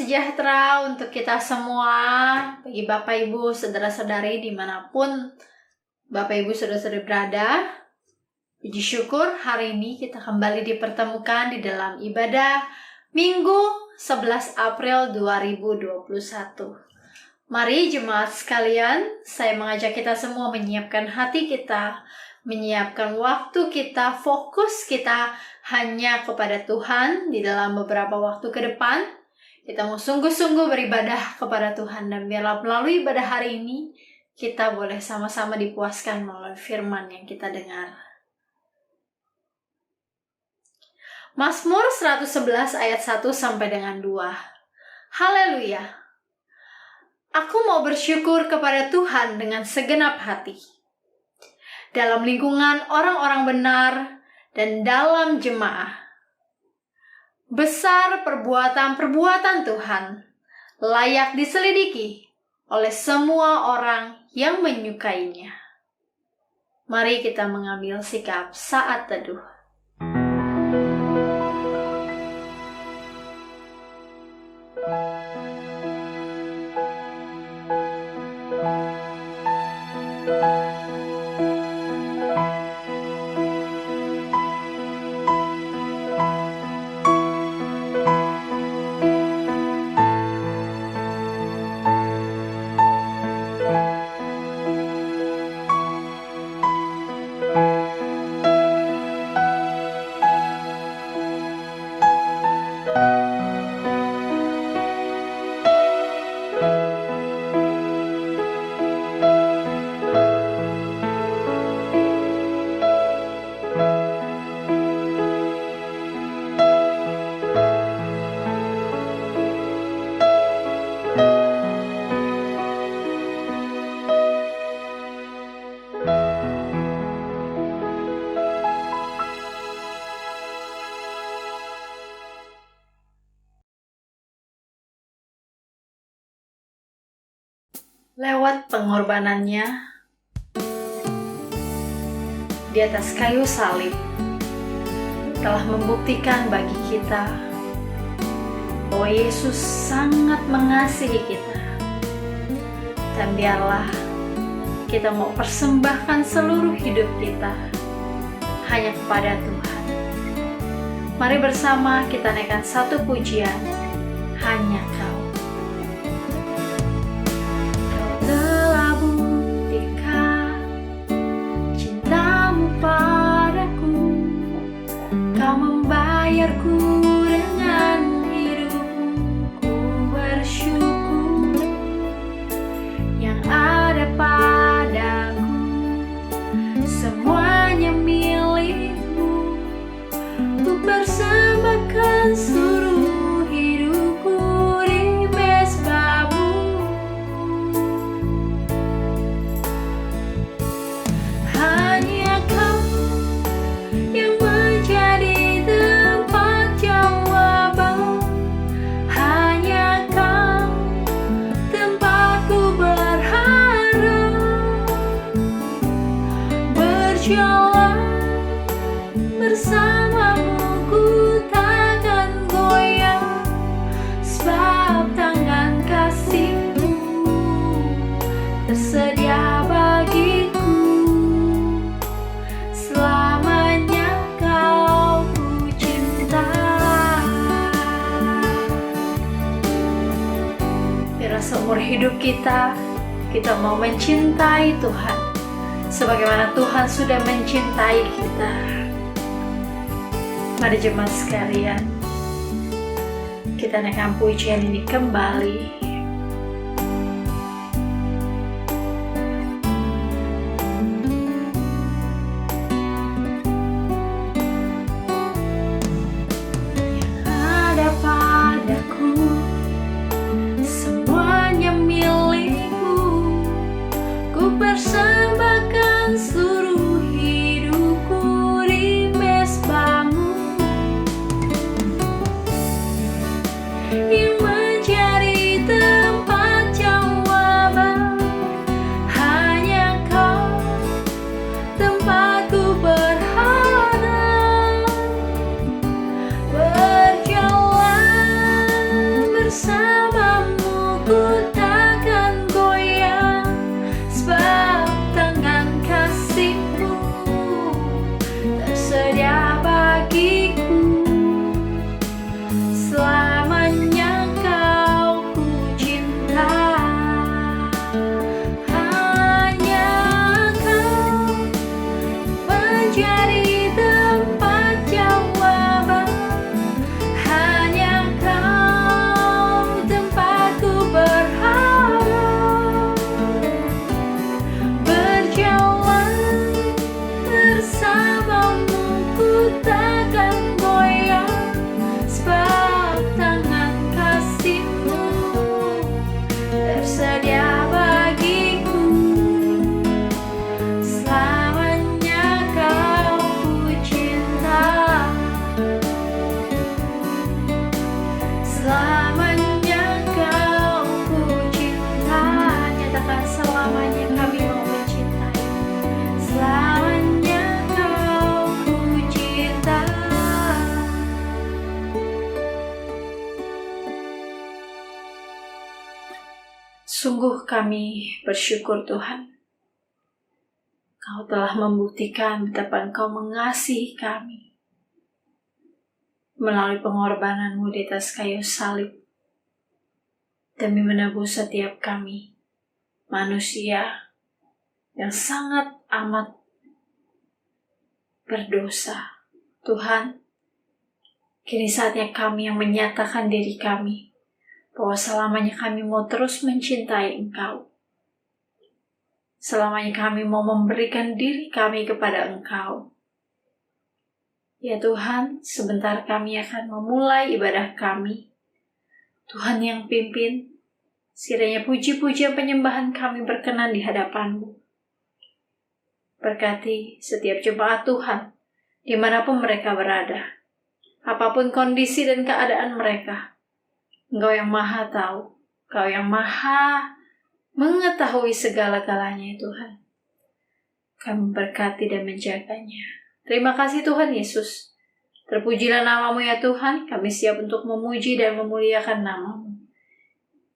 sejahtera untuk kita semua, bagi Bapak Ibu, saudara-saudari dimanapun Bapak Ibu saudara-saudari berada. Puji syukur hari ini kita kembali dipertemukan di dalam ibadah Minggu 11 April 2021. Mari jemaat sekalian, saya mengajak kita semua menyiapkan hati kita, menyiapkan waktu kita, fokus kita hanya kepada Tuhan di dalam beberapa waktu ke depan. Kita mau sungguh-sungguh beribadah kepada Tuhan, dan biarlah melalui ibadah hari ini kita boleh sama-sama dipuaskan melalui firman yang kita dengar. Mazmur 111 ayat 1 sampai dengan 2. Haleluya. Aku mau bersyukur kepada Tuhan dengan segenap hati. Dalam lingkungan orang-orang benar dan dalam jemaah. Besar perbuatan-perbuatan Tuhan, layak diselidiki oleh semua orang yang menyukainya. Mari kita mengambil sikap saat teduh. Lewat pengorbanannya di atas kayu salib telah membuktikan bagi kita bahwa Yesus sangat mengasihi kita. Dan biarlah kita mau persembahkan seluruh hidup kita hanya kepada Tuhan. Mari bersama kita naikkan satu pujian, Hanya Kau. Kau membayarku dengan hidupku, ku bersyukur yang ada padaku, semuanya milikmu. Ku persembahkan seluruh hidupku di mezbamu. Hanya Kau yang menjadi tempat jawaban, hanya Kau tempatku berharap, berjalan bersamamu ku takkan goyah, sebab tangan kasih-Mu tersedia bagiku. Selamanya Kau ku cinta. Biarlah seumur hidup kita mau mencintai Tuhan sebagaimana Tuhan sudah mencintai kita. Mari jemaat sekalian, kita naikkan pujian ini kembali. Ada padaku, semuanya milikmu. Ku persembahkan seluruh hidupku di mezbamu, yang menjadi kami bersyukur Tuhan. Kau telah membuktikan betapa Engkau mengasihi kami melalui pengorbanan-Mu di atas kayu salib demi menebus setiap kami, manusia yang sangat amat berdosa. Tuhan, kini saatnya kami yang menyatakan diri kami bahwa selamanya kami mau terus mencintai Engkau. Selamanya kami mau memberikan diri kami kepada Engkau. Ya Tuhan, sebentar kami akan memulai ibadah kami. Tuhan yang pimpin, kiranya puji-pujian penyembahan kami berkenan di hadapan-Mu. Berkati setiap jemaat Tuhan, dimanapun mereka berada, apapun kondisi dan keadaan mereka. Engkau yang maha tahu, Engkau yang maha mengetahui segala-galanya Tuhan. Kami berkati dan menjaganya. Terima kasih Tuhan Yesus. Terpujilah nama-Mu ya Tuhan. Kami siap untuk memuji dan memuliakan nama-Mu,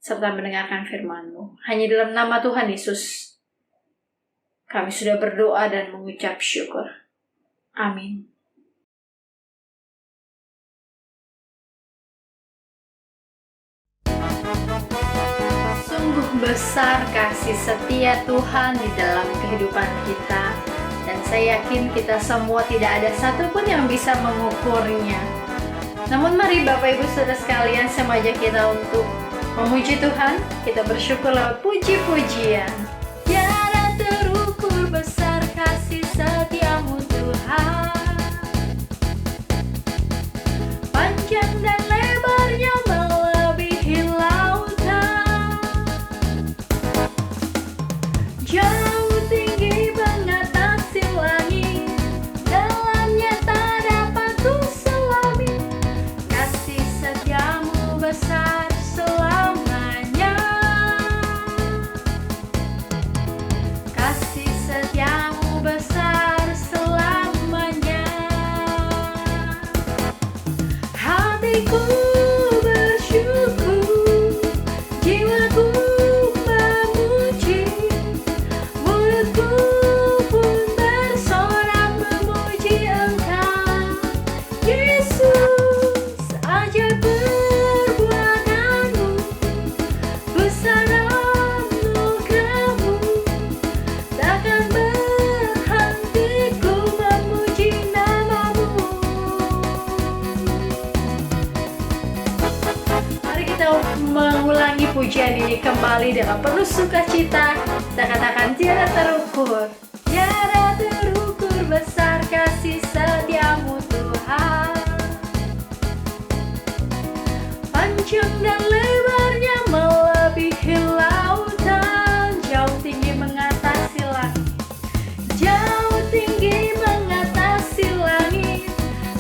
serta mendengarkan firman-Mu. Hanya dalam nama Tuhan Yesus kami sudah berdoa dan mengucap syukur. Amin. Sungguh besar kasih setia Tuhan di dalam kehidupan kita, dan saya yakin kita semua tidak ada satupun yang bisa mengukurnya. Namun mari Bapak Ibu Saudara sekalian, saya mengajak kita untuk memuji Tuhan. Kita bersyukur lewat puji-pujian. Tiada terukur besar kasih setia-Mu Tuhan, panjang dan lebarnya melebihi lautan, jauh tinggi mengatasi langit, dalamnya tak dapat kuselami. Kasih setia-Mu besar selamanya, kasih setia-Mu besar selamanya. Hatiku bersyukur, jiwaku memuji, mulutku pun bersorak memuji Engkau. Yesus, ajaib perbuatan-Mu, besar anugerah-Mu, takkan berhenti ku memuji nama-Mu. Mari kita mengulangi pujian ini kembali dengan penuh sukacita. Kita katakan tiada terukur. Tiada terukur besar kasih setia-Mu Tuhan, panjang dan lebarnya melebihi lautan, jauh tinggi mengatasi langit, jauh tinggi mengatasi langit,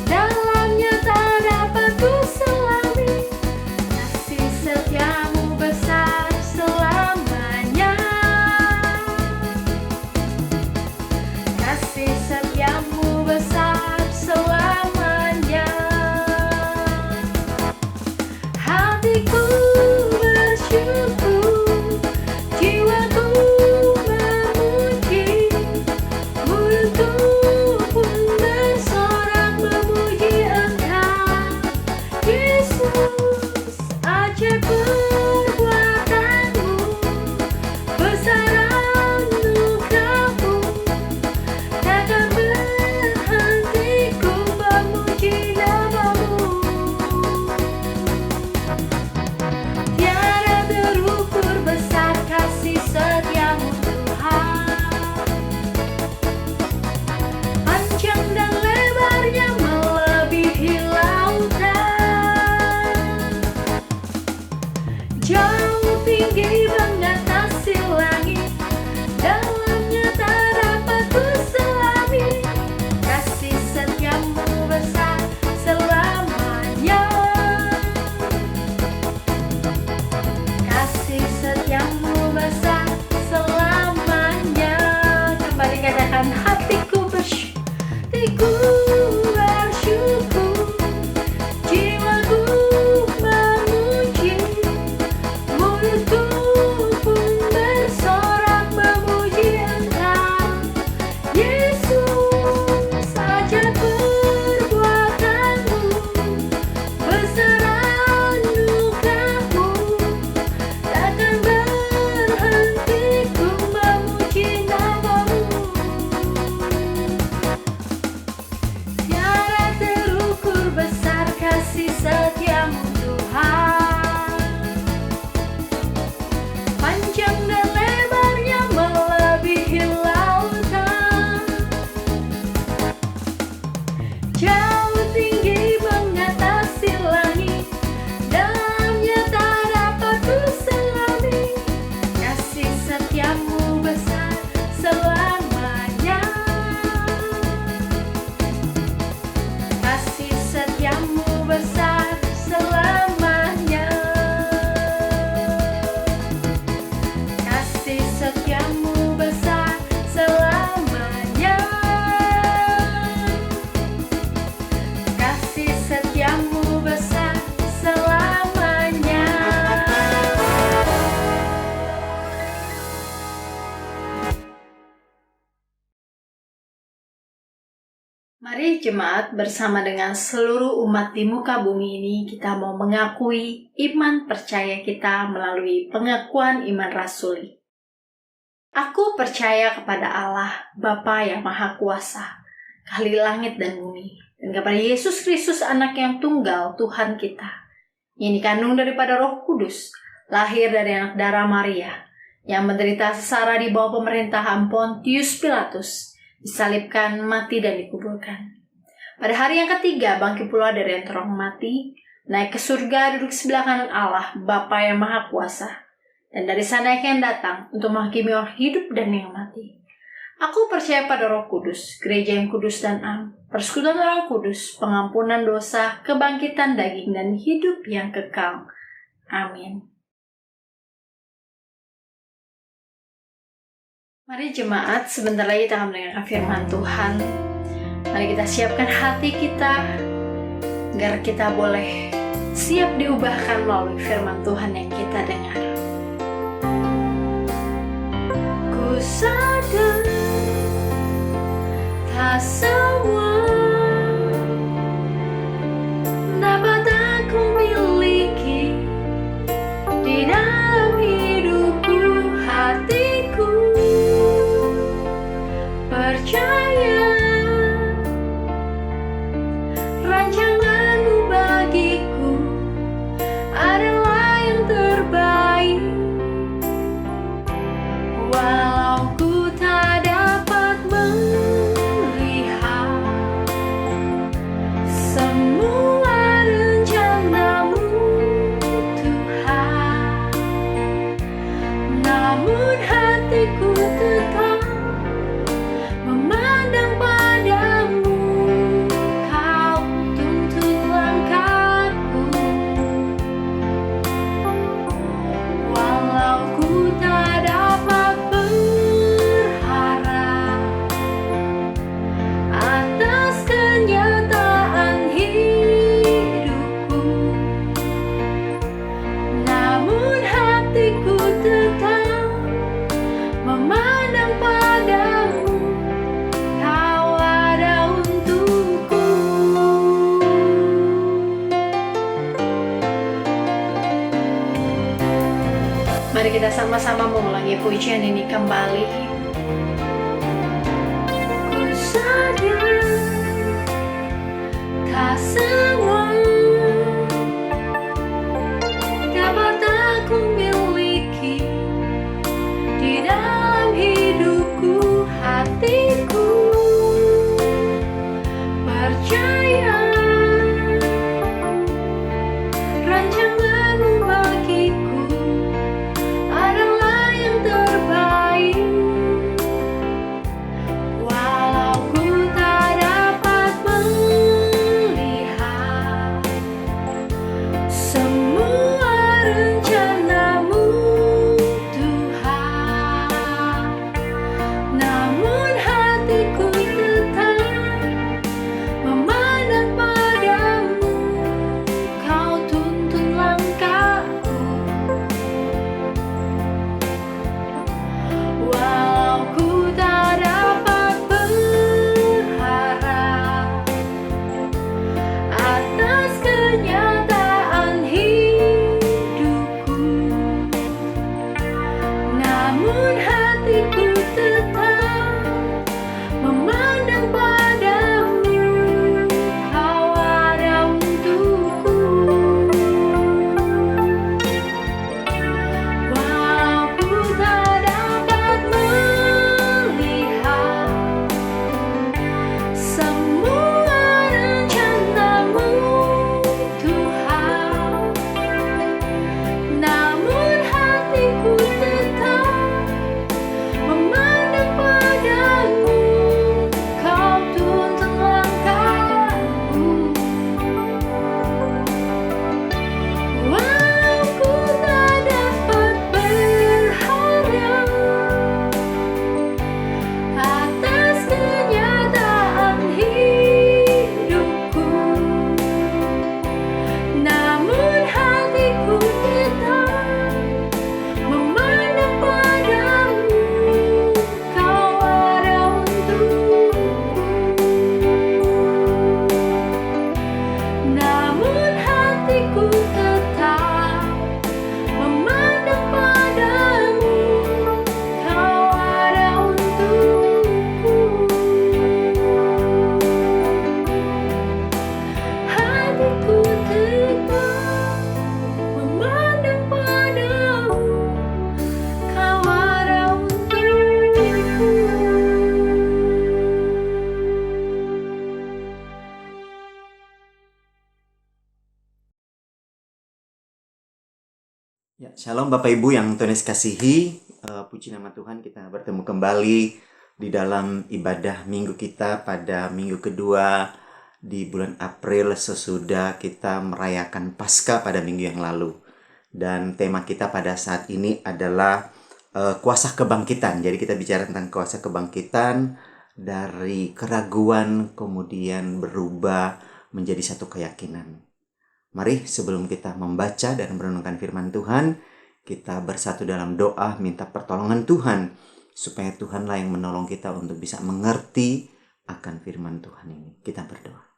dalamnya tak dapat kuselami. Kasih setia-Mu besar selamanya, Mari jemaat bersama dengan seluruh umat di muka bumi ini kita mau mengakui iman percaya kita melalui pengakuan iman rasuli. Aku percaya kepada Allah, Bapa yang Maha Kuasa, Kali langit dan bumi, dan kepada Yesus Kristus anak yang tunggal Tuhan kita, yang dikandung daripada Roh Kudus, lahir dari anak darah Maria, yang menderita sengsara di bawah pemerintahan Pontius Pilatus, disalibkan, mati, dan dikuburkan. Pada hari yang ketiga, bangkit pula dari antara orang mati, naik ke surga, duduk sebelah kanan Allah, Bapa yang Maha Kuasa, dan dari sana akan datang untuk menghakimi orang hidup dan yang mati. Aku percaya pada Roh Kudus, gereja yang kudus dan am, persekutuan Orang Kudus, pengampunan dosa, kebangkitan daging, dan hidup yang kekal. Amin. Mari jemaat, sebentar lagi kita akan mendengarkan firman Tuhan. Mari kita siapkan hati kita, agar kita boleh siap diubahkan melalui firman Tuhan yang kita dengar. Ku sadar, tak semua dapat aku miliki di dalam hidupku, hatiku percaya rancanganmu bagiku adalah yang terbaik. Walau ku tak dapat melihat semua rencanamu, Tuhan, namun hatiku tetap memandang padamu. Kau tuntun langkahku, walau ku tak dapat berharap atas kenyataan hidupku, namun hatiku tetap memandang padamu. Kau ada untukku. Mari kita sama-sama mengulangi pujian ini kembali. Ku sadar tak semua dapat aku miliki di dalam hidupku, hatiku percaya rancanganmu bagiku adalah yang terbaik. Shalom Bapak Ibu yang Tuhan Yesus kasihi. Puji nama Tuhan, kita bertemu kembali di dalam ibadah minggu kita pada minggu kedua di bulan April sesudah kita merayakan Paskah pada minggu yang lalu. Dan tema kita pada saat ini adalah kuasa kebangkitan. Jadi kita bicara tentang kuasa kebangkitan dari keraguan kemudian berubah menjadi satu keyakinan. Mari sebelum kita membaca dan merenungkan firman Tuhan, kita bersatu dalam doa minta pertolongan Tuhan supaya Tuhanlah yang menolong kita untuk bisa mengerti akan firman Tuhan ini. Kita berdoa.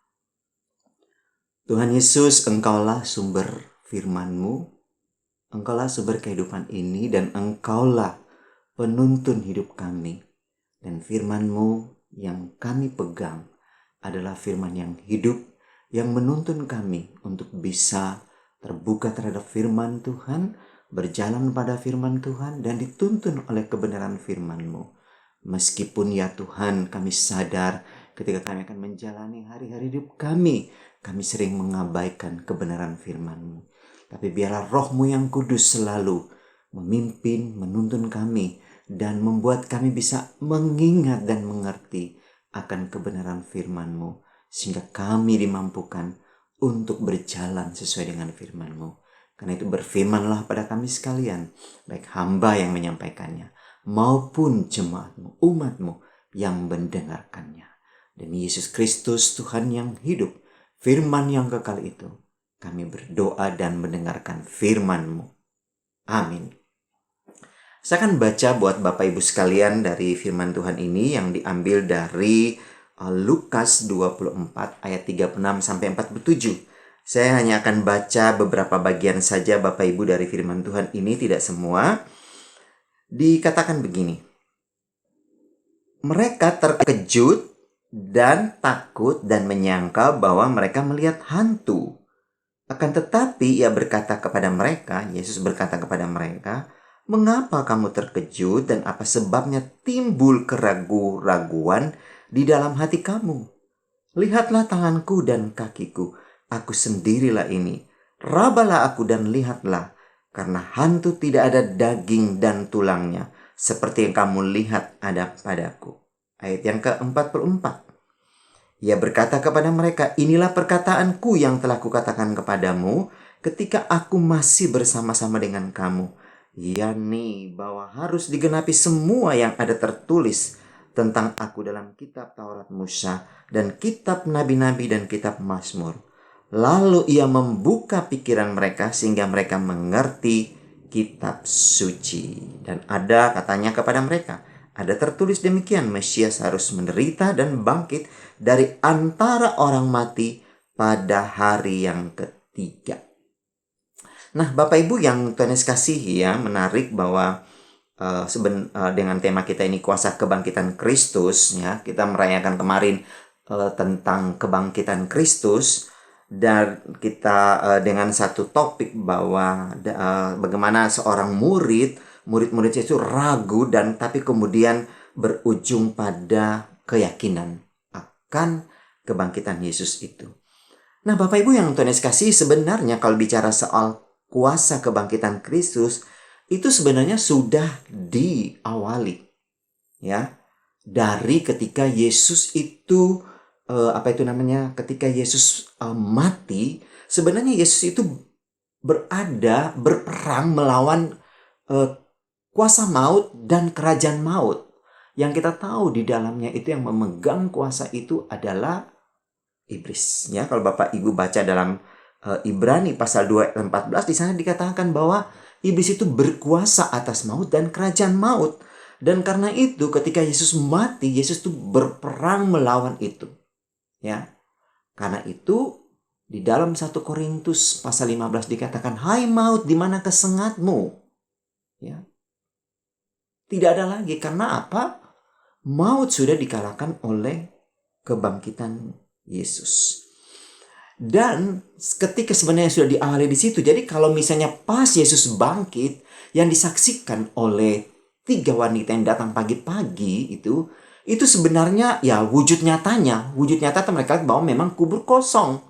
Tuhan Yesus, Engkaulah sumber firman-Mu, Engkaulah sumber kehidupan ini, dan Engkaulah penuntun hidup kami. Dan firman-Mu yang kami pegang adalah firman yang hidup, yang menuntun kami untuk bisa terbuka terhadap firman Tuhan, berjalan pada firman Tuhan, dan dituntun oleh kebenaran firman-Mu. Meskipun ya Tuhan, kami sadar ketika kami akan menjalani hari-hari hidup kami sering mengabaikan kebenaran firman-Mu. Tapi biarlah Roh-Mu yang kudus selalu memimpin, menuntun kami, dan membuat kami bisa mengingat dan mengerti akan kebenaran firman-Mu. Sehingga kami dimampukan untuk berjalan sesuai dengan firman-Mu. Karena itu berfirmanlah pada kami sekalian, baik hamba yang menyampaikannya, maupun jemaat-Mu, umat-Mu yang mendengarkannya. Demi Yesus Kristus Tuhan yang hidup, firman yang kekal itu, kami berdoa dan mendengarkan firman-Mu. Amin. Saya akan baca buat Bapak Ibu sekalian dari firman Tuhan ini yang diambil dari Lukas 24 ayat 36 sampai 47. Saya hanya akan baca beberapa bagian saja Bapak Ibu dari firman Tuhan ini, tidak semua. Dikatakan begini. Mereka terkejut dan takut dan menyangka bahwa mereka melihat hantu. Akan tetapi ia berkata kepada mereka, Yesus berkata kepada mereka, "Mengapa kamu terkejut dan apa sebabnya timbul keraguan di dalam hati kamu? Lihatlah tanganku dan kakiku, aku sendirilah ini. Rabalah aku dan lihatlah, karena hantu tidak ada daging dan tulangnya, seperti yang kamu lihat ada padaku." Ayat yang ke-44. Ia berkata kepada mereka, "Inilah perkataanku yang telah kukatakan kepadamu ketika aku masih bersama-sama dengan kamu, yakni bahwa harus digenapi semua yang ada tertulis tentang aku dalam kitab Taurat Musa dan kitab Nabi-Nabi dan kitab Mazmur." Lalu ia membuka pikiran mereka sehingga mereka mengerti kitab suci. Dan ada katanya kepada mereka, ada tertulis demikian, Mesias harus menderita dan bangkit dari antara orang mati pada hari yang ketiga. Nah, Bapak Ibu yang Tuhan Yesus kasihi, ya, menarik bahwa dengan tema kita ini kuasa kebangkitan Kristus, ya, kita merayakan kemarin tentang kebangkitan Kristus, dan kita dengan satu topik bahwa bagaimana seorang murid-murid itu ragu dan tapi kemudian berujung pada keyakinan akan kebangkitan Yesus itu. Nah, Bapak Ibu yang Tuhan Yesus kasihi, sebenarnya kalau bicara soal kuasa kebangkitan Kristus itu sebenarnya sudah diawali, ya, dari ketika Yesus itu ketika Yesus mati. Sebenarnya Yesus itu berperang melawan kuasa maut dan kerajaan maut. Yang kita tahu di dalamnya itu yang memegang kuasa itu adalah iblis. Ya, kalau Bapak Ibu baca dalam Ibrani pasal 2 ayat 14, di sana dikatakan bahwa iblis itu berkuasa atas maut dan kerajaan maut. Dan karena itu ketika Yesus mati, Yesus itu berperang melawan itu. Ya. Karena itu di dalam 1 Korintus pasal 15 dikatakan, "Hai maut, di mana kesengatmu?" Ya. Tidak ada lagi. Karena apa? Maut sudah dikalahkan oleh kebangkitan Yesus. Dan ketika sebenarnya sudah diawali di situ. Jadi kalau misalnya pas Yesus bangkit, yang disaksikan oleh 3 wanita yang datang pagi-pagi itu sebenarnya ya wujud nyata mereka lihat bahwa memang kubur kosong.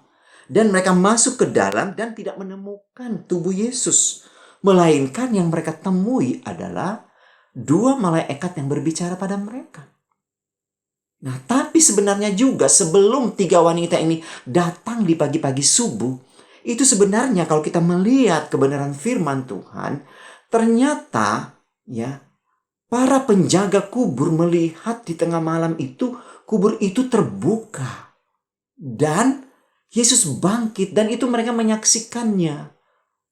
Dan mereka masuk ke dalam dan tidak menemukan tubuh Yesus. Melainkan yang mereka temui adalah 2 malaikat yang berbicara pada mereka. Nah, tapi sebenarnya juga sebelum 3 wanita ini datang di pagi-pagi subuh, itu sebenarnya kalau kita melihat kebenaran firman Tuhan, ternyata ya, para penjaga kubur melihat di tengah malam itu, kubur itu terbuka. Dan Yesus bangkit, dan itu mereka menyaksikannya.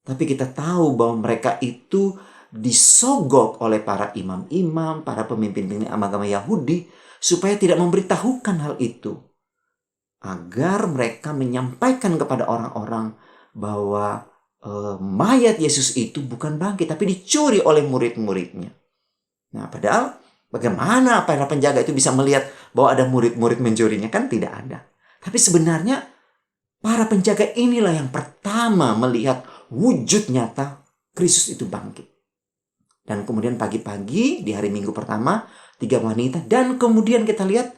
Tapi kita tahu bahwa mereka itu disogok oleh para imam-imam, para pemimpin agama Yahudi, supaya tidak memberitahukan hal itu. Agar mereka menyampaikan kepada orang-orang bahwa mayat Yesus itu bukan bangkit, tapi dicuri oleh murid-muridnya. Nah, padahal bagaimana para penjaga itu bisa melihat bahwa ada murid-murid mencurinya? Kan tidak ada. Tapi sebenarnya para penjaga inilah yang pertama melihat wujud nyata Kristus itu bangkit. Dan kemudian pagi-pagi di hari Minggu pertama, 3 wanita. Dan kemudian kita lihat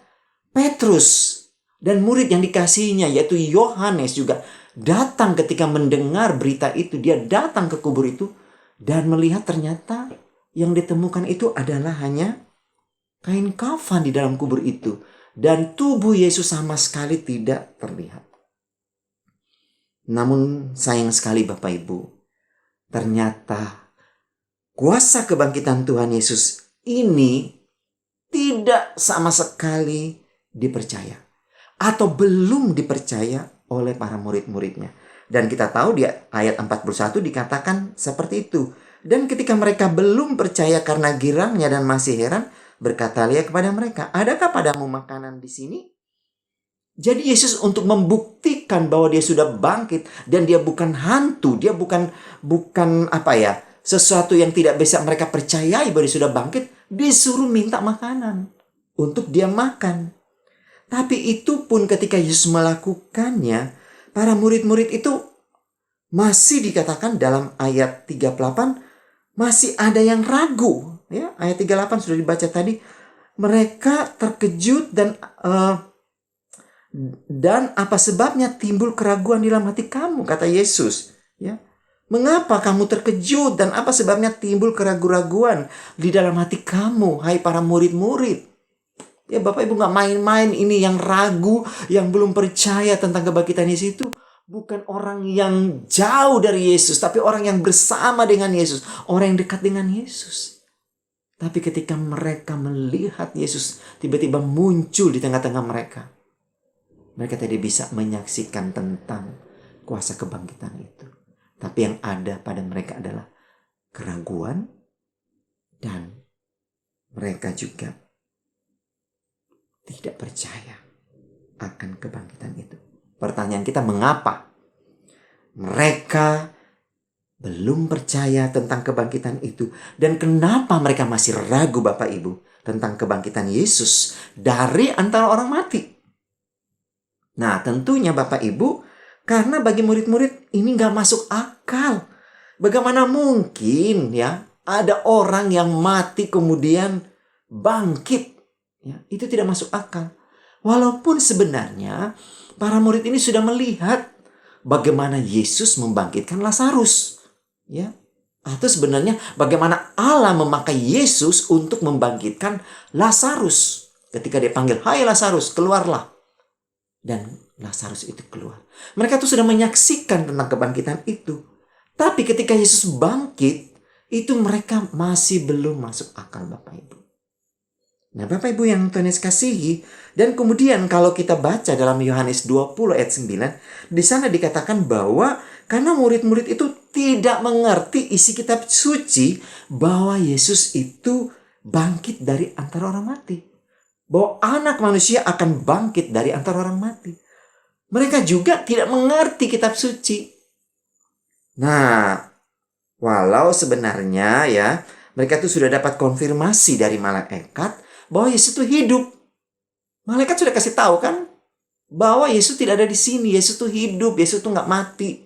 Petrus dan murid yang dikasihinya yaitu Yohanes juga datang ketika mendengar berita itu. Dia datang ke kubur itu dan melihat ternyata yang ditemukan itu adalah hanya kain kafan di dalam kubur itu. Dan tubuh Yesus sama sekali tidak terlihat. Namun sayang sekali Bapak Ibu, ternyata kuasa kebangkitan Tuhan Yesus ini tidak sama sekali dipercaya. Atau belum dipercaya oleh para murid-muridnya. Dan kita tahu di ayat 41 dikatakan seperti itu. Dan ketika mereka belum percaya karena girangnya dan masih heran, berkata dia kepada mereka, adakah padamu makanan di sini? Jadi Yesus untuk membuktikan bahwa dia sudah bangkit dan dia bukan hantu, dia bukan sesuatu yang tidak bisa mereka percayai bahwa dia sudah bangkit, disuruh minta makanan untuk dia makan. Tapi itu pun ketika Yesus melakukannya, para murid-murid itu masih dikatakan dalam ayat 38 masih ada yang ragu, ya. Ayat 38 sudah dibaca tadi. Mereka terkejut dan apa sebabnya timbul keraguan di dalam hati kamu, kata Yesus, ya. Mengapa kamu terkejut dan apa sebabnya timbul keraguan di dalam hati kamu, hai para murid-murid? Ya Bapak Ibu, gak main-main ini yang ragu, yang belum percaya tentang kebangkitan Yesus itu bukan orang yang jauh dari Yesus, tapi orang yang bersama dengan Yesus, orang yang dekat dengan Yesus. Tapi ketika mereka melihat Yesus tiba-tiba muncul di tengah-tengah mereka, mereka tidak bisa menyaksikan tentang kuasa kebangkitan itu. Tapi yang ada pada mereka adalah keraguan dan mereka juga tidak percaya akan kebangkitan itu. Pertanyaan kita, mengapa mereka belum percaya tentang kebangkitan itu? Dan kenapa mereka masih ragu Bapak Ibu tentang kebangkitan Yesus dari antara orang mati? Nah, tentunya Bapak Ibu, karena bagi murid-murid ini gak masuk akal. Bagaimana mungkin ya ada orang yang mati kemudian bangkit? Ya, itu tidak masuk akal. Walaupun sebenarnya para murid ini sudah melihat bagaimana Yesus membangkitkan Lazarus. Ya. Atau sebenarnya bagaimana Allah memakai Yesus untuk membangkitkan Lazarus. Ketika dia panggil, hai Lazarus, keluarlah. Dan Lazarus itu keluar. Mereka tuh sudah menyaksikan tentang kebangkitan itu. Tapi ketika Yesus bangkit, itu mereka masih belum masuk akal Bapak Ibu. Nah Bapak Ibu yang Tuhan Yesus kasihi, dan kemudian kalau kita baca dalam Yohanes 20 ayat 9, di sana dikatakan bahwa karena murid-murid itu tidak mengerti isi kitab suci bahwa Yesus itu bangkit dari antara orang mati. Bahwa anak manusia akan bangkit dari antara orang mati. Mereka juga tidak mengerti kitab suci. Nah, walau sebenarnya ya mereka itu sudah dapat konfirmasi dari malaikat bahwa Yesus itu hidup. Malaikat sudah kasih tahu kan bahwa Yesus tidak ada di sini. Yesus itu hidup, Yesus itu nggak mati.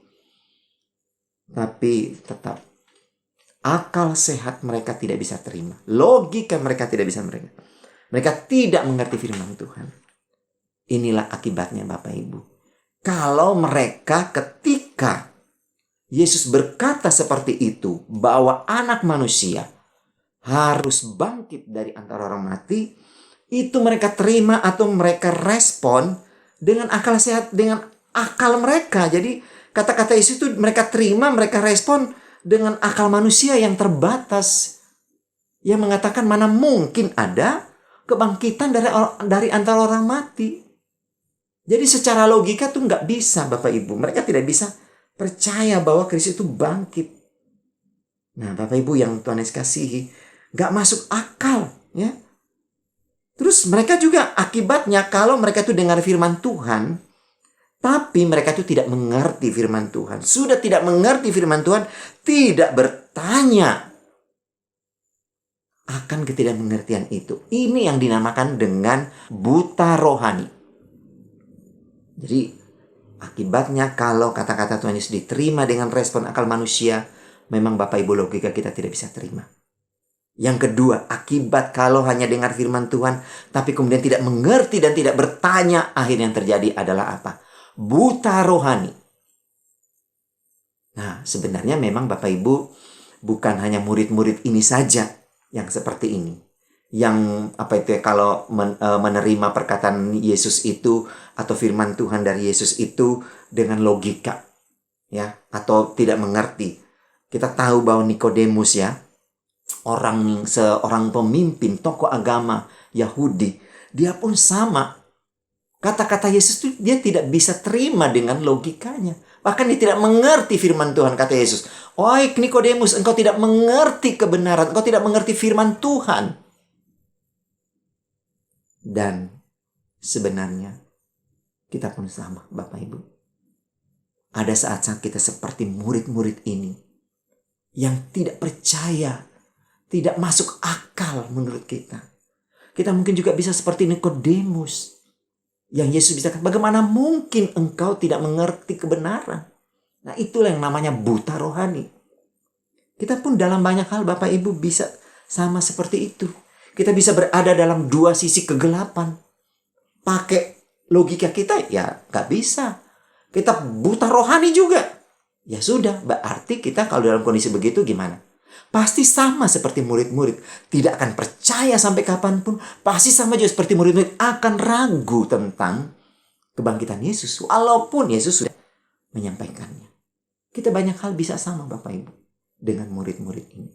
Tapi tetap akal sehat mereka tidak bisa terima. Logika mereka tidak bisa terima. Mereka tidak mengerti firman Tuhan. Inilah akibatnya Bapak Ibu. Kalau mereka ketika Yesus berkata seperti itu, bahwa anak manusia harus bangkit dari antara orang mati, itu mereka terima atau mereka respon dengan akal sehat, dengan akal mereka. Jadi kata-kata Yesus itu mereka terima, mereka respon dengan akal manusia yang terbatas, yang mengatakan mana mungkin ada kebangkitan dari antara orang mati. Jadi secara logika tuh nggak bisa, Bapak Ibu. Mereka tidak bisa percaya bahwa Kristus itu bangkit. Nah, Bapak Ibu yang Tuhan Yesus kasihi, nggak masuk akal, ya. Terus mereka juga akibatnya kalau mereka itu dengar firman Tuhan, tapi mereka itu tidak mengerti firman Tuhan. Sudah tidak mengerti firman Tuhan, tidak bertanya akan ketidakmengertian itu. Ini yang dinamakan dengan buta rohani. Jadi akibatnya kalau kata-kata Tuhan Yesus diterima dengan respon akal manusia, memang Bapak Ibu logika kita tidak bisa terima. Yang kedua, akibat kalau hanya dengar firman Tuhan, tapi kemudian tidak mengerti dan tidak bertanya, akhirnya yang terjadi adalah apa? Buta rohani. Nah, sebenarnya memang Bapak Ibu bukan hanya murid-murid ini saja yang seperti ini. Yang kalau menerima perkataan Yesus itu atau firman Tuhan dari Yesus itu dengan logika, ya, atau tidak mengerti. Kita tahu bahwa Nikodemus, ya, seorang pemimpin tokoh agama Yahudi, dia pun sama. Kata-kata Yesus itu dia tidak bisa terima dengan logikanya. Bahkan dia tidak mengerti firman Tuhan, kata Yesus. "Oi Nikodemus, engkau tidak mengerti kebenaran, engkau tidak mengerti firman Tuhan." Dan sebenarnya kita pun sama, Bapak Ibu. Ada saat-saat kita seperti murid-murid ini yang tidak percaya, tidak masuk akal menurut kita. Kita mungkin juga bisa seperti Nikodemus, yang Yesus bisa katakan, bagaimana mungkin engkau tidak mengerti kebenaran? Nah, itulah yang namanya buta rohani. Kita pun dalam banyak hal, Bapak Ibu, bisa sama seperti itu. Kita bisa berada dalam dua sisi kegelapan. Pakai logika kita, ya gak bisa. Kita buta rohani juga. Ya sudah, berarti kita kalau dalam kondisi begitu gimana? Pasti sama seperti murid-murid. Tidak akan percaya sampai kapanpun. Pasti sama juga seperti murid-murid akan ragu tentang kebangkitan Yesus. Walaupun Yesus sudah menyampaikannya. Kita banyak hal bisa sama, Bapak Ibu, dengan murid-murid ini.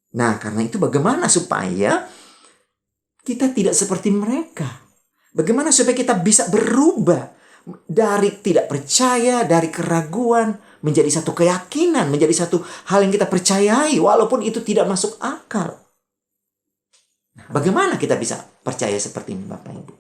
Nah, karena itu bagaimana supaya kita tidak seperti mereka? Bagaimana supaya kita bisa berubah dari tidak percaya, dari keraguan, menjadi satu keyakinan, menjadi satu hal yang kita percayai, walaupun itu tidak masuk akal. Nah, bagaimana kita bisa percaya seperti ini, Bapak Ibu?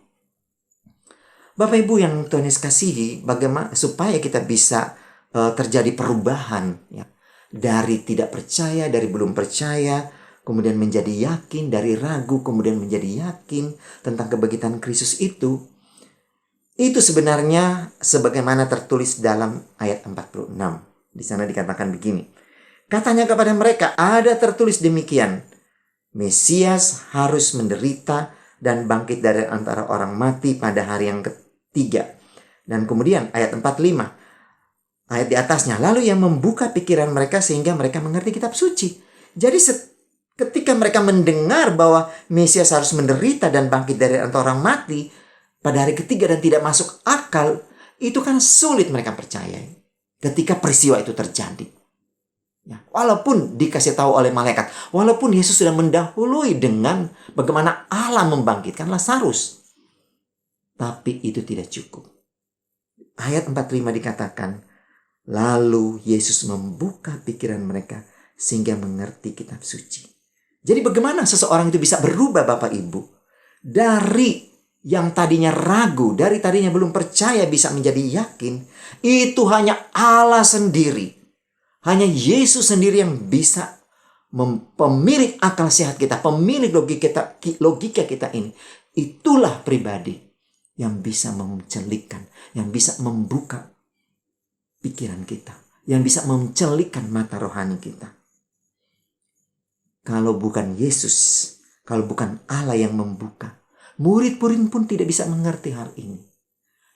Bapak Ibu yang Tuhan Yesus kasihi, bagaimana supaya kita bisa terjadi perubahan, ya, dari tidak percaya, dari belum percaya, kemudian menjadi yakin, dari ragu, kemudian menjadi yakin tentang kebangkitan Kristus itu sebenarnya sebagaimana tertulis dalam ayat 46. Di sana dikatakan begini. Katanya kepada mereka, ada tertulis demikian, Mesias harus menderita dan bangkit dari antara orang mati pada hari yang ketiga. Dan kemudian ayat 45. Ayat di atasnya, lalu yang membuka pikiran mereka sehingga mereka mengerti kitab suci. Jadi ketika mereka mendengar bahwa Mesias harus menderita dan bangkit dari antara orang mati pada hari ketiga dan tidak masuk akal, itu kan sulit mereka percayai ketika peristiwa itu terjadi. Ya, walaupun dikasih tahu oleh malaikat, walaupun Yesus sudah mendahului dengan bagaimana Allah membangkitkan Lazarus, tapi itu tidak cukup. Ayat 45 dikatakan, lalu Yesus membuka pikiran mereka sehingga mengerti kitab suci. Jadi bagaimana seseorang itu bisa berubah, Bapak Ibu? Dari yang tadinya ragu, dari tadinya belum percaya bisa menjadi yakin. Itu hanya Allah sendiri. Hanya Yesus sendiri yang bisa pemilik akal sehat kita, pemilik logika kita ini. Itulah pribadi yang bisa mencelikkan, yang bisa membuka pikiran kita, yang bisa mencelikkan mata rohani kita. Kalau bukan Yesus, kalau bukan Allah yang membuka, murid-murid pun tidak bisa mengerti hal ini.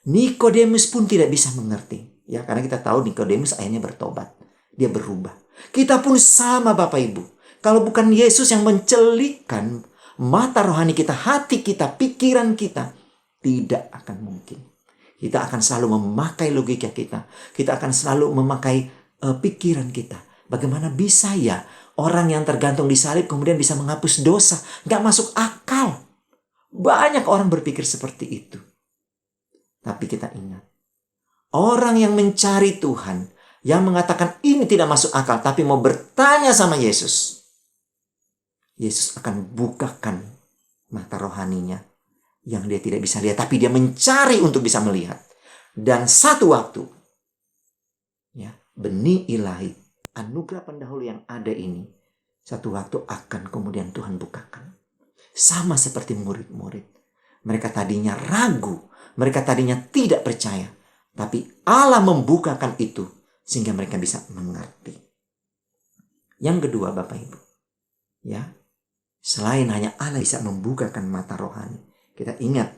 Nikodemus pun tidak bisa mengerti, ya, karena kita tahu Nikodemus akhirnya bertobat. dia berubah. Kita pun sama Bapak Ibu. Kalau bukan Yesus yang mencelikkan mata rohani kita, hati kita, pikiran kita, tidak akan mungkin. Kita akan selalu memakai logika kita. Kita akan selalu memakai pikiran kita. Bagaimana bisa ya orang yang tergantung di salib kemudian bisa menghapus dosa? Gak masuk akal. Banyak orang berpikir seperti itu. Tapi kita ingat, orang yang mencari Tuhan, yang mengatakan ini tidak masuk akal, tapi mau bertanya sama Yesus, Yesus akan bukakan mata rohaninya yang dia tidak bisa lihat, tapi dia mencari untuk bisa melihat. Dan satu waktu, ya, benih ilahi, anugerah pendahulu yang ada ini, satu waktu akan kemudian Tuhan bukakan. Sama seperti murid-murid. Mereka tadinya ragu, mereka tadinya tidak percaya, tapi Allah membukakan itu sehingga mereka bisa mengerti. Yang kedua Bapak Ibu, ya, selain hanya Allah bisa membukakan mata rohani, kita ingat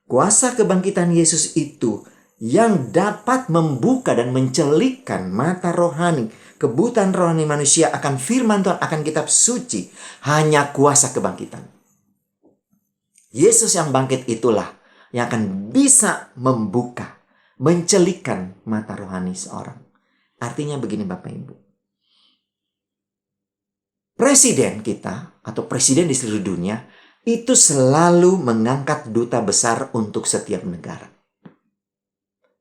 kuasa kebangkitan Yesus itu yang dapat membuka dan mencelikkan mata rohani, kebutaan rohani manusia akan firman Tuhan, akan kitab suci, hanya kuasa kebangkitan. Yesus yang bangkit itulah yang akan bisa membuka, mencelikkan mata rohani seorang. Artinya begini Bapak Ibu. Presiden kita atau presiden di seluruh dunia itu selalu mengangkat duta besar untuk setiap negara.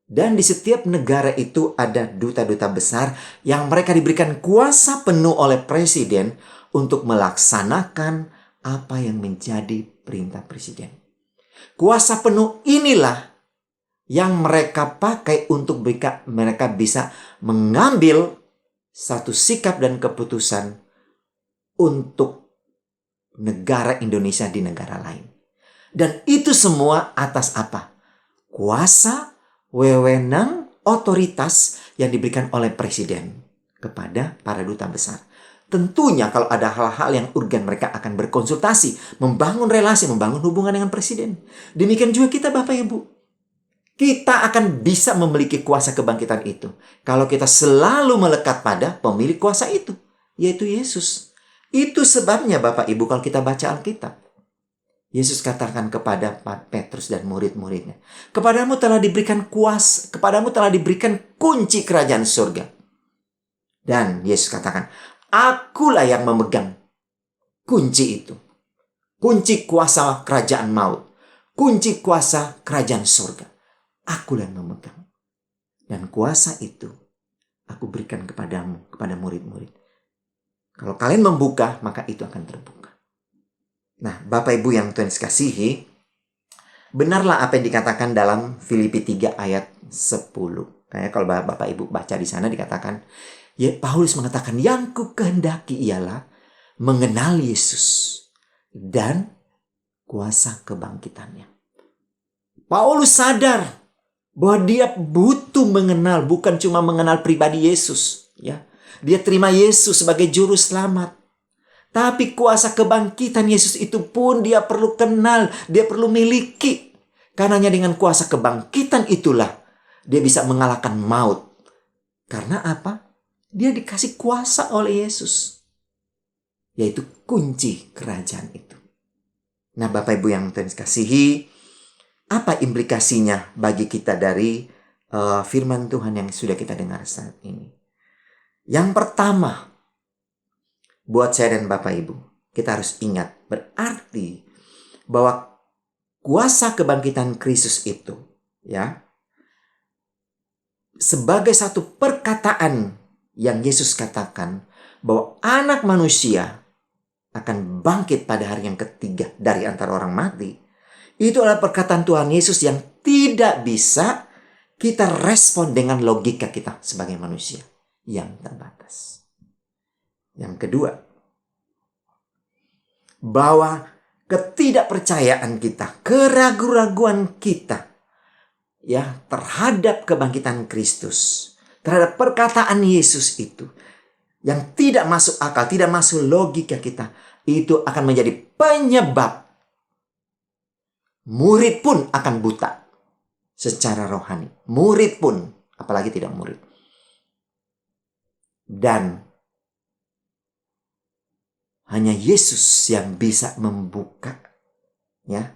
Dan di setiap negara itu ada duta-duta besar yang mereka diberikan kuasa penuh oleh presiden untuk melaksanakan apa yang menjadi perintah presiden. Kuasa penuh inilah yang mereka pakai untuk mereka bisa mengambil satu sikap dan keputusan untuk negara Indonesia di negara lain. Dan itu semua atas apa? Kuasa, wewenang, otoritas yang diberikan oleh presiden kepada para duta besar. Tentunya kalau ada hal-hal yang urgen mereka akan berkonsultasi, membangun relasi, membangun hubungan dengan presiden. Demikian juga kita Bapak Ibu. Kita akan bisa memiliki kuasa kebangkitan itu kalau kita selalu melekat pada pemilik kuasa itu, yaitu Yesus. Itu sebabnya Bapak Ibu kalau kita baca Alkitab, Yesus katakan kepada Petrus dan murid-muridnya, kepadamu telah diberikan kuasa, kepadamu telah diberikan kunci kerajaan surga. Dan Yesus katakan, akulah yang memegang kunci itu. Kunci kuasa kerajaan maut. Kunci kuasa kerajaan surga. Akulah yang memegang. Dan kuasa itu aku berikan kepadamu, kepada murid-murid. Kalau kalian membuka, maka itu akan terbuka. Nah, Bapak Ibu yang Tuhan kasihi, benarlah apa yang dikatakan dalam Filipi 3 ayat 10. Kayak kalau Bapak Ibu baca di sana dikatakan, ya, Paulus mengatakan, yang ku kehendaki ialah mengenal Yesus dan kuasa kebangkitannya. Paulus sadar bahwa dia butuh mengenal, bukan cuma mengenal pribadi Yesus, ya. Dia terima Yesus sebagai juru selamat. Tapi kuasa kebangkitan Yesus itu pun dia perlu kenal, dia perlu miliki. Karenanya dengan kuasa kebangkitan itulah dia bisa mengalahkan maut. Karena apa? Dia dikasih kuasa oleh Yesus. Yaitu kunci kerajaan itu. Nah Bapak Ibu yang Tuhan kasihi, apa implikasinya bagi kita dari firman Tuhan yang sudah kita dengar saat ini? Yang pertama, buat saya dan Bapak Ibu, kita harus ingat, berarti bahwa kuasa kebangkitan Kristus itu, ya, sebagai satu perkataan yang Yesus katakan bahwa anak manusia akan bangkit pada hari yang ketiga dari antara orang mati. Itu adalah perkataan Tuhan Yesus yang tidak bisa kita respon dengan logika kita sebagai manusia yang terbatas. Yang kedua, bahwa ketidakpercayaan kita, keraguan-raguan kita, ya, terhadap kebangkitan Kristus, terhadap perkataan Yesus itu, yang tidak masuk akal, tidak masuk logika kita, itu akan menjadi penyebab murid pun akan buta secara rohani. Murid pun, apalagi tidak murid. Dan hanya Yesus yang bisa membuka ya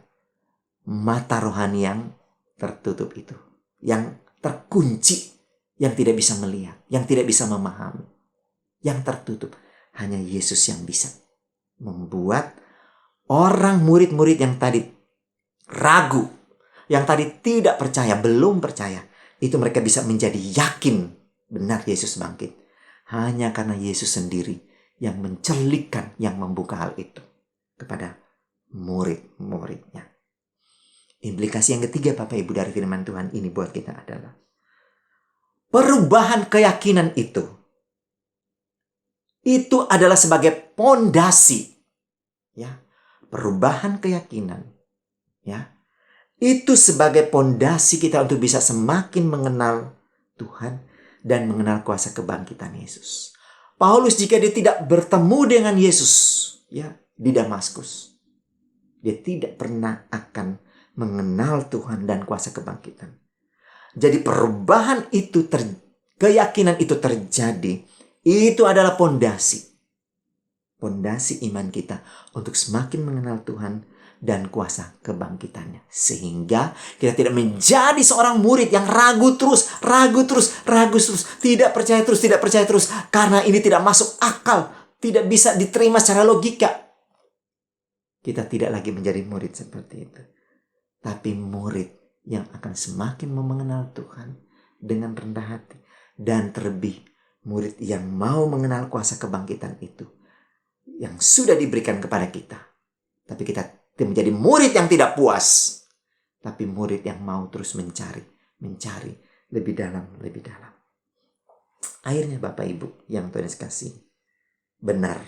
mata rohani yang tertutup itu, yang terkunci, yang tidak bisa melihat, yang tidak bisa memahami, yang tertutup. Hanya Yesus yang bisa membuat orang murid-murid yang tadi ragu, yang tadi tidak percaya, belum percaya, itu mereka bisa menjadi yakin benar Yesus bangkit. Hanya karena Yesus sendiri yang mencelikkan, yang membuka hal itu kepada murid-muridnya. Implikasi yang ketiga Bapak Ibu dari firman Tuhan ini buat kita adalah perubahan keyakinan itu adalah sebagai pondasi, ya. Perubahan keyakinan, ya. Itu sebagai pondasi kita untuk bisa semakin mengenal Tuhan dan mengenal kuasa kebangkitan Yesus. Paulus jika dia tidak bertemu dengan Yesus, ya, di Damaskus, dia tidak pernah akan mengenal Tuhan dan kuasa kebangkitan. Jadi perubahan itu, keyakinan itu terjadi. Itu adalah pondasi. Pondasi iman kita untuk semakin mengenal Tuhan dan kuasa kebangkitannya. Sehingga kita tidak menjadi seorang murid yang ragu terus. Tidak percaya terus. Karena ini tidak masuk akal. Tidak bisa diterima secara logika. Kita tidak lagi menjadi murid seperti itu. Tapi murid yang akan semakin mengenal Tuhan dengan rendah hati. Dan terlebih murid yang mau mengenal kuasa kebangkitan itu. Yang sudah diberikan kepada kita. Tapi kita menjadi murid yang tidak puas. Tapi murid yang mau terus mencari lebih dalam. Akhirnya Bapak Ibu yang Tuhan kasih, benar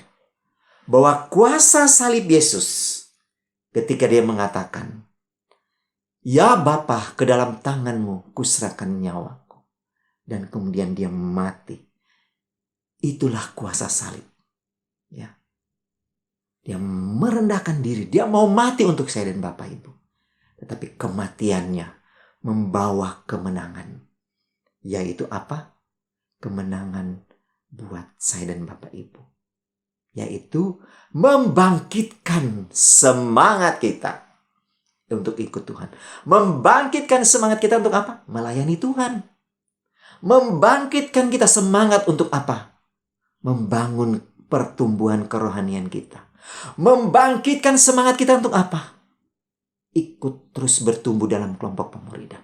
bahwa kuasa salib Yesus ketika dia mengatakan, "Ya Bapa, ke dalam tanganmu kuserahkan nyawaku." Dan kemudian dia mati. Itulah kuasa salib. Ya. Dia merendahkan diri. Dia mau mati untuk saya dan Bapak Ibu. Tetapi kematiannya membawa kemenangan. Yaitu apa? Kemenangan buat saya dan Bapak Ibu. Yaitu membangkitkan semangat kita untuk ikut Tuhan. Membangkitkan semangat kita untuk apa? Melayani Tuhan. Membangkitkan kita semangat untuk apa? Membangun pertumbuhan kerohanian kita. Membangkitkan semangat kita untuk apa? Ikut terus bertumbuh dalam kelompok pemuridan.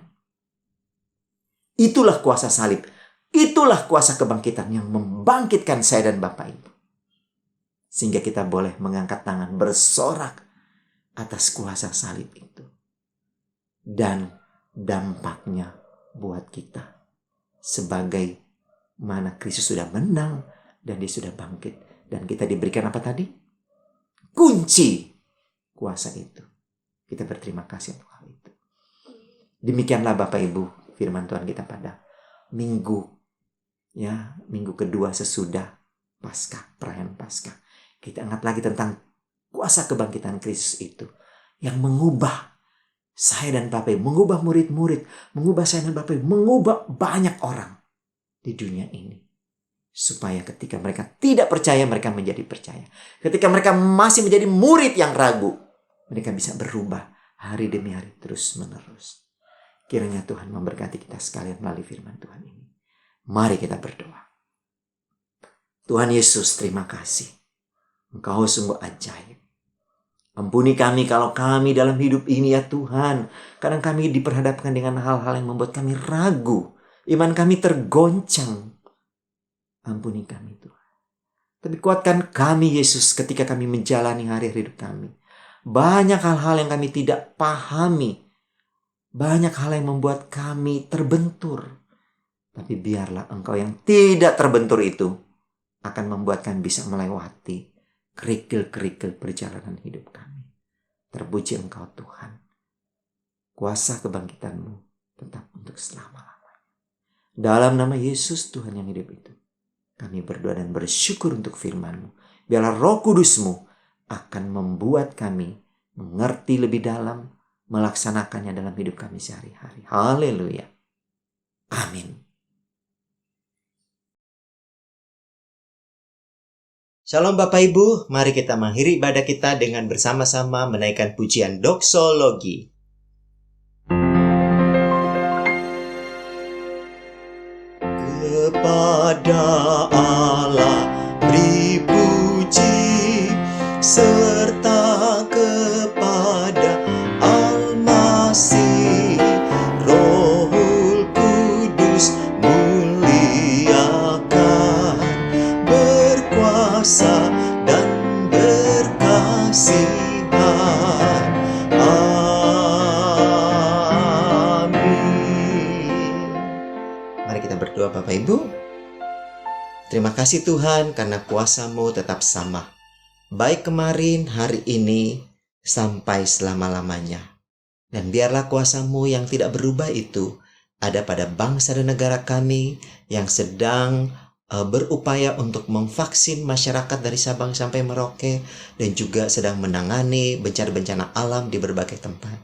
Itulah kuasa salib. Itulah kuasa kebangkitan yang membangkitkan saya dan Bapak Ibu. Sehingga kita boleh mengangkat tangan bersorak atas kuasa salib itu. Dan dampaknya buat kita. Sebagai mana Kristus sudah menang dan dia sudah bangkit. Dan kita diberikan apa tadi? Kunci kuasa itu. Kita berterima kasih untuk hal itu. Demikianlah Bapak Ibu firman Tuhan kita pada minggu kedua sesudah Paskah, perayaan Paskah. Kita ingat lagi tentang kuasa kebangkitan Kristus itu yang mengubah saya dan Bapak Ibu, mengubah murid-murid, mengubah saya dan Bapak Ibu, mengubah banyak orang di dunia ini. Supaya ketika mereka tidak percaya, mereka menjadi percaya. Ketika mereka masih menjadi murid yang ragu, mereka bisa berubah hari demi hari terus menerus. Kiranya Tuhan memberkati kita sekalian melalui firman Tuhan ini. Mari kita berdoa. Tuhan Yesus, terima kasih. Engkau sungguh ajaib. Ampuni kami kalau kami dalam hidup ini ya Tuhan. Kadang kami diperhadapkan dengan hal-hal yang membuat kami ragu. Iman kami tergoncang. Ampuni kami Tuhan. Tapi kuatkan kami Yesus ketika kami menjalani hari-hari hidup kami. Banyak hal-hal yang kami tidak pahami. Banyak hal yang membuat kami terbentur. Tapi biarlah Engkau yang tidak terbentur itu akan membuat kami bisa melewati kerikil-kerikil perjalanan hidup kami. Terpuji Engkau Tuhan. Kuasa kebangkitan-Mu tetap untuk selama-lamanya. Dalam nama Yesus Tuhan yang hidup itu. Kami berdoa dan bersyukur untuk firman-Mu. Biarlah Roh Kudus-Mu akan membuat kami mengerti lebih dalam, melaksanakannya dalam hidup kami sehari-hari. Haleluya. Amin. Shalom Bapak Ibu, mari kita mengakhiri ibadah kita dengan bersama-sama menaikkan pujian doksologi. Kepada Allah beri puji, serta kepada Al-Masih, Rohul Kudus muliakan, berkuasa dan berkasihan. Amin. Mari kita berdoa Bapak Ibu. Terima kasih Tuhan karena kuasa-Mu tetap sama, baik kemarin, hari ini, sampai selama-lamanya. Dan biarlah kuasa-Mu yang tidak berubah itu ada pada bangsa dan negara kami yang sedang berupaya untuk memvaksin masyarakat dari Sabang sampai Merauke, dan juga sedang menangani bencana-bencana alam di berbagai tempat.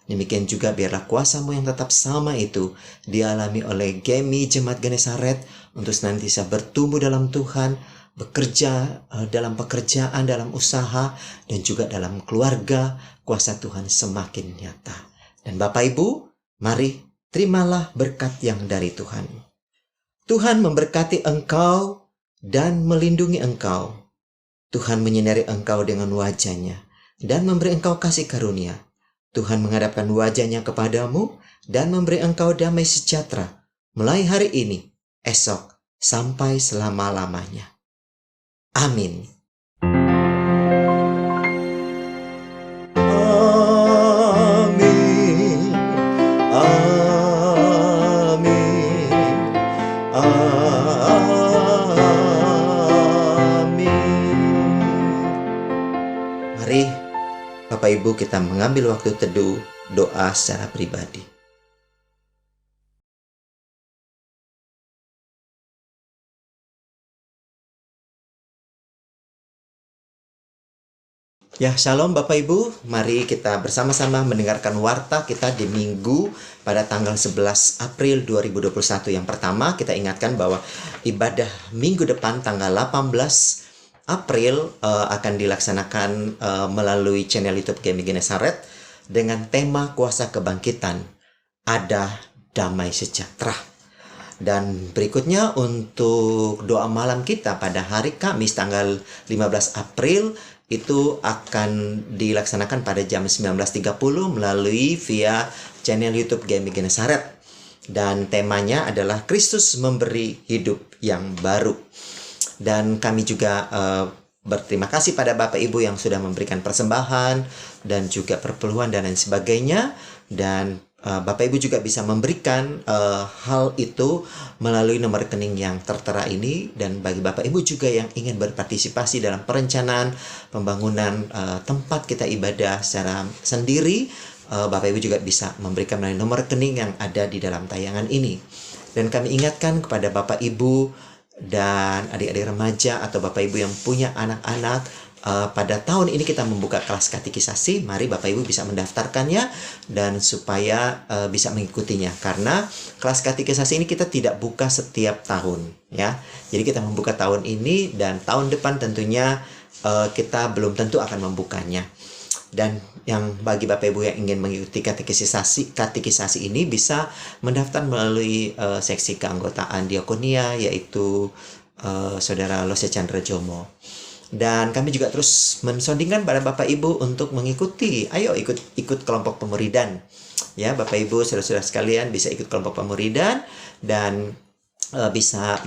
Demikian juga biarlah kuasa-Mu yang tetap sama itu dialami oleh GEMI Jemaat Genesaret untuk senantiasa bertumbuh dalam Tuhan, bekerja dalam pekerjaan, dalam usaha, dan juga dalam keluarga. Kuasa Tuhan semakin nyata. Dan Bapak Ibu, mari terimalah berkat yang dari Tuhan. Tuhan memberkati engkau dan melindungi engkau. Tuhan menyinari engkau dengan wajah-Nya dan memberi engkau kasih karunia. Tuhan menghadapkan wajah-Nya kepadamu dan memberi engkau damai sejahtera mulai hari ini, esok, sampai selama-lamanya. Amin. Amin. Amin. Amin. Mari Bapak Ibu kita mengambil waktu teduh, doa secara pribadi. Ya, shalom Bapak Ibu. Mari kita bersama-sama mendengarkan warta kita di Minggu pada tanggal 11 April 2021. Yang pertama, kita ingatkan bahwa ibadah minggu depan tanggal 18 April akan dilaksanakan melalui channel YouTube GEMI Genesaret dengan tema Kuasa Kebangkitan, ada damai sejahtera. Dan berikutnya untuk doa malam kita pada hari Kamis tanggal 15 April itu akan dilaksanakan pada jam 19.30 melalui via channel YouTube GEMI Genesaret. Dan temanya adalah Kristus memberi hidup yang baru. Dan kami juga berterima kasih pada Bapak Ibu yang sudah memberikan persembahan dan juga perpuluhan dan lain sebagainya. Dan Bapak Ibu juga bisa memberikan hal itu melalui nomor rekening yang tertera ini. Dan bagi Bapak Ibu juga yang ingin berpartisipasi dalam perencanaan pembangunan tempat kita ibadah secara sendiri, Bapak Ibu juga bisa memberikan melalui nomor rekening yang ada di dalam tayangan ini. Dan kami ingatkan kepada Bapak Ibu dan adik-adik remaja atau Bapak Ibu yang punya anak-anak, pada tahun ini kita membuka kelas katekisasi. Mari Bapak Ibu bisa mendaftarkannya dan supaya bisa mengikutinya, karena kelas katekisasi ini kita tidak buka setiap tahun ya. Jadi kita membuka tahun ini dan tahun depan tentunya kita belum tentu akan membukanya. Dan yang bagi Bapak Ibu yang ingin mengikuti katekisasi ini bisa mendaftar melalui seksi keanggotaan diakonia, yaitu Saudara Lose Chandra Jomo. Dan kami juga terus mensondingkan pada Bapak Ibu untuk mengikuti, ayo ikut kelompok pemuridan. Ya, Bapak Ibu, saudara-saudara sekalian bisa ikut kelompok pemuridan dan bisa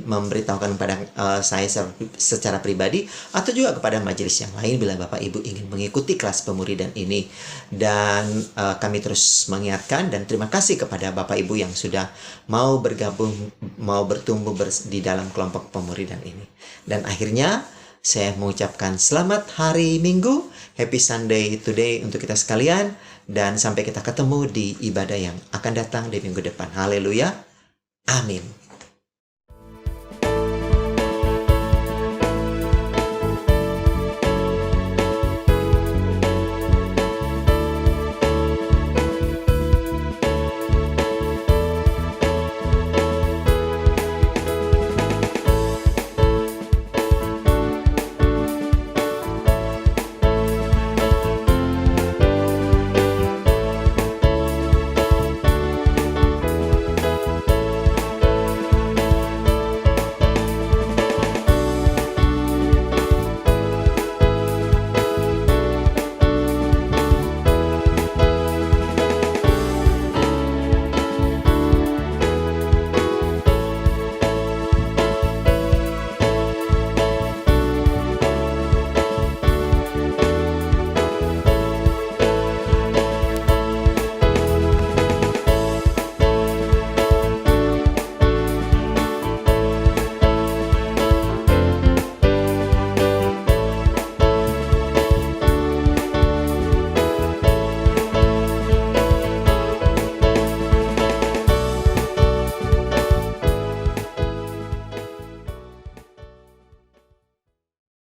memberitahukan kepada saya secara pribadi atau juga kepada majelis yang lain bila Bapak Ibu ingin mengikuti kelas pemuridan ini. Dan kami terus mengingatkan dan terima kasih kepada Bapak Ibu yang sudah mau bergabung, mau bertumbuh di dalam kelompok pemuridan ini. Dan akhirnya saya mengucapkan selamat hari Minggu, Happy Sunday today untuk kita sekalian, dan sampai kita ketemu di ibadah yang akan datang di minggu depan. Haleluya. Amin.